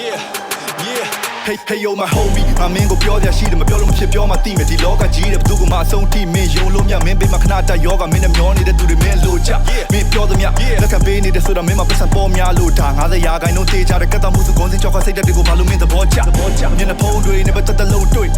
Hey yo my homie ငါမင်းကိုပြောရရှိတယ်မပြောလို့မဖြစ်ပြောမှသိမယ်ဒီလောကကြီးတဲ့ဘသူကမှအဆုံးထိမင်းယုံလို့မြမင်းပေးမှခဏတက်ယောဂမင်းနဲ့မျောနေတဲ့သူတွေမင်းလို့ချမင်းပြောသမျှလက်ကပေးနေတဲ့ဆိုတော့မင်းမပတ်စံပေါ်များလို့ဒါ90ရာခိုင်နှုန်းတေးကြတဲ့ကတ်တော်မှုစုကုန်းစင်ချောက်ကစိတ်တက်တွေကိုဘာလို့မင်းသဘောချမျက်နှာဖုံးတွေနဲ့ပတ်သက်လို့တွေ့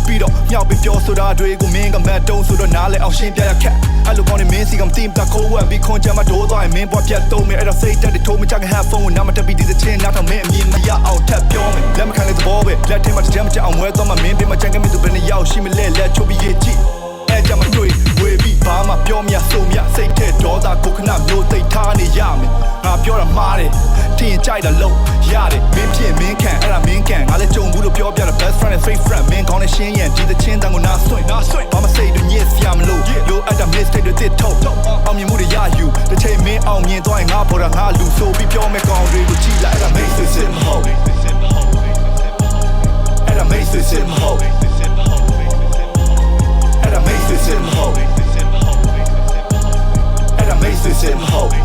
ပြီးတော့မြောက်ပြီးပြောဆိုတာတွေကိုမင်းကမတ်တုံးဆိုတော့နားလဲအောင်ရှင်းပြရခက်အဲ့လိုကောင်းနေမင်းစီကမသိမတခိုးဝက်ပြီးခွန်ချမတိုးသွားရင်မင်းပေါ်ပြတ်သုံးမယ်အဲ့တော့စိတ်တက်တွေထိုးမချက headphone ကိုနားမတက်ပြီးဒီသချင်းနားထောင်မင်းအမြင်မရအောင်ထပ်ပြောမယ်လက်မခံတဲ့သဘောပဲလက်ထဲမှာတကြမ်းမချအောင်ဝဲသွားမှမင်းပေးမှချန်ကမင်းသူဘယ်နှရောက်ရှိမလဲလက်ချိုးပြီးရေးကြည့်အဲ့ကြမှာတွေ့ဝေပြီးဘာမှပြောမရဆိုမရစိတ်ထဲဒေါသကိုခဏမျိုးသိထားနေရမယ်ငါပြောတာမှားတယ်ထင်ကြိုက်တာလို့ရတယ်မင်းဖြစ်မင်းခံအဲ့ဒါမင်းခံငါလည်းကြုံဘူးလို့ပြောပြတာ best friend and fake friend မင်းကောင်းတဲ့ရှင်းရင်ဒီသချင်းတန်းကိုနားဆွင့်ဘာမစိတ်တွေညစ်စရာမလို့လိုအပ်တာ mistake တွေတစ်ထုတ်အောင်မြင်မှုတွေရယူတစ်ချိန်မင်းအောင်မြင်သွားရင်ငါပေါ်တာငါလူဆိုပြီးပြောမဲ့ကောင်တွေကိုကြည့်လိုက်အဲ့ဒါ make it simple အဲ့ဒါ make it simple အဲ့ဒါ make it simple အဲ့ဒါ make it simple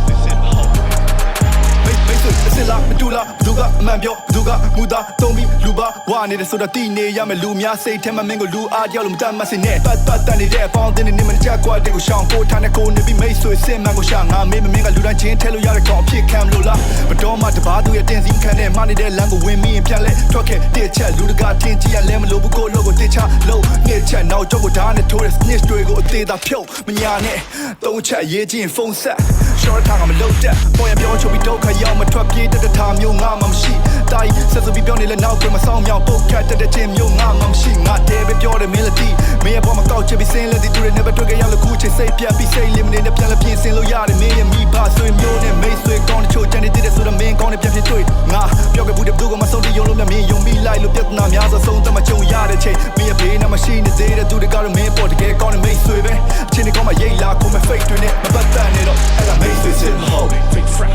အစ်လာမတူလာဘသူကအမှန်ပြောဘသူကမူသားသုံးပြီးလူပါဝါနေတယ်ဆိုတော့တီးနေရမယ်လူများစိတ်ထဲမှာမင်းကိုလူအားကြောက်လို့မတတ်မစင်နဲ့ပတ်တန်နေတဲ့အပေါင်းအသင်းတွေနေမချက်ကွာတဲ့ကိုရှောင်းကိုထားတဲ့ကိုနေပြီးမိတ်ဆွေစင်မှန်ကိုရှာငါမင်းကလူတိုင်းချင်းထဲလို့ရတဲ့ကောင်အဖြစ်ခံမလို့လားမတော်မှတပါးသူရဲ့တင်စီခံတဲ့မနေတဲ့လမ်းကိုဝင်ပြီးပြန်လဲထွက်ခဲ့တဲ့ချက်လူတကာထင်ကြည့်ရလဲမလို့ဘူးကိုလို့ကိုတေချလို့ငှက်ချက်နောက်ကြောက်ကိုဓာတ်နဲ့ထိုးတဲ့ snitch တွေကိုအသေးသာဖြုတ်မညာနဲ့သုံးချက်ရေးချင်းဖုန်းဆက် short ထားကမလို့တဲ့ပေါ်ရပြောချုပ်ပြီးဒုက္ခရောက်မထွက်ပြေးတဲ့ထားမျိုးငါမှမရှိတိုင်းဆက်စုပြီးပြောနေလဲနောက်ကွယ်မဆောင်မြောင်ပုတ်ခတ်တဲ့ချင်းမျိုးငါမှမရှိငါတဲပဲပြောတယ် melody မင်းရဲ့ပေါ်မှာကောက်ချပြီးစင်းလက်ဒီတူတွေ never တွေ့ကြရလို့ခုချိန်စိတ်ပြတ်ပြီးစိတ်လေးမနေနဲ့ပြန်လဲပြင်ဆင်လို့ရတယ်မင်းရဲ့မိဘဆွေမျိုးနဲ့မိတ်ဆွေကောင်းတဲ့ချိုးချန်နေတဲ့ဆိုတော့မင်းကောင်းတဲ့ပြန်ဖြစ်တွေ့ငါပြောခဲ့ဘူးတဲ့ဘသူကမဆုံးတဲ့ယုံလို့မြမင်းယုံပြီးလိုက်လို့ပြဿနာများစွာဆုံးသက်မကြုံရတဲ့ချိန်မင်းရဲ့ဘေးနာမရှိနေသေးတဲ့သူတွေကတော့မင်းပေါ်တကယ်ကောင်းတဲ့မိတ်ဆွေပဲအချင်းတွေကောင်းမှရိတ်လာခုမဲ့ fake တွေနဲ့မပတ်သက်နေတော့အဲ့ဒါ make it simple fake friend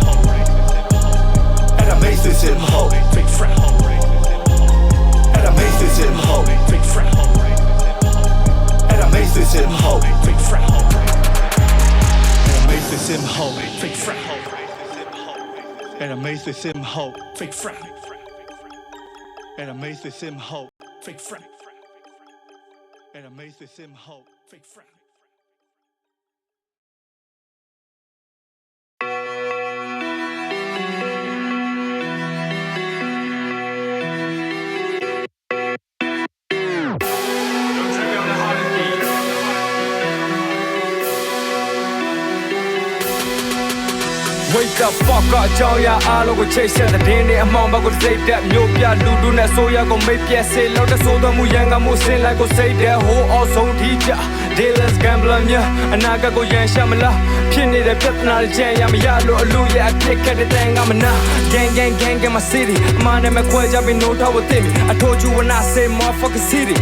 that makes it simple fake friend and that makes it simple fake friend and that makes it simple fake friend and that makes it simple fake friend and that makes it simple fake friend and that makes it simple fake friend and that makes it simple fake friend Wake up, fuck up, ကြောင်ရအားလုံးကိုချိတ်ဆက်တဲ့ဒင်းနဲ့အမောင်ဘက်ကိုစိတ်တက်မျိုးပြလူလူနဲ့ဆိုရကိုမိတ်ပြက်စေလို့တဲ့ဆိုတော်မူရန်ကမှုစင်လိုက်ကိုစိတ်တဲ့ဟိုအော်ဆုံးထီးကြ Dayless gambler များအနာဂတ်ကိုရန်ရှာမလားဖြစ်နေတဲ့ပြဿနာတွေချမ်းရမရလို့အလူရဲ့အဖြစ်ခက်တဲ့တန်ကမနာ gang my city မာနဲ့မခွဲကြပြီး no talk with me I told you when I say motherfucking city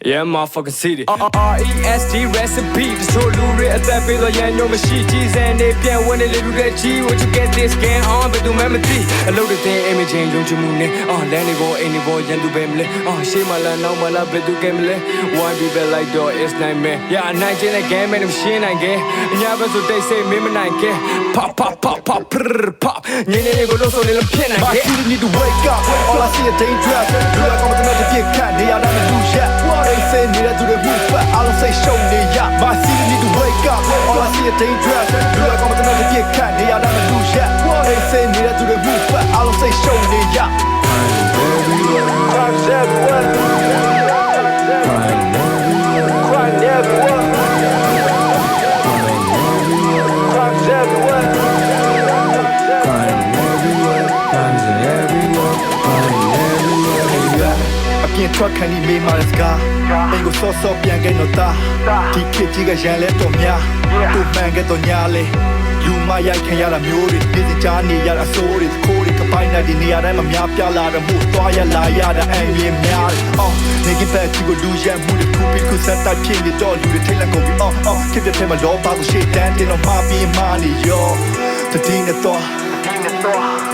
Yeah, motherfucking city. R-E-S-T recipe. The show lure at that bill of yan, no machine. Cheese and they can win a little that G. What you get this game on, but do memory. A load of thing, imaging, don't you moon it. Oh, let it go, any boy, and do family. Oh, she my la, now my la, but do gamble. One people like door, it's nightmare. Yeah, I'm 19 again, man, I'm shit, I get. And yeah, but so they say, me, I get. Pop, pop, pop, pop, prrr, pop. Nene, go, so little pin, I get. My city need to wake up. All I see is dangerous. Do I come to make it cat? They are not a douche yet. They say needed to the roof, but I don't say show me ya. My city need to wake up. All I see is dangerous. Do I come to make it cat? They are not a douche yet. They say needed to the roof, but I don't say show me ya. Crimes everywhere. Crime everywhere. Crimes everywhere. Can't truck any me my scar. Ain't go so pian get no ta. Ticket jiga jan let to mya. To man get to nyale. You my ya can ya la mure. This is Johnny ya la story. Code ka pai na di ni ya dai ma mya pya la da mu twa ya la ya da an yin mya. Oh, nigga back you go lose ya mu de ku pi ku set ta phin ni do lu de thai la go bi. Keep the time law ba ku shit dan tin no ma bi money yo. The thing that thought.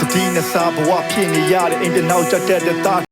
The thing that saw what pin ni ya de in the now just that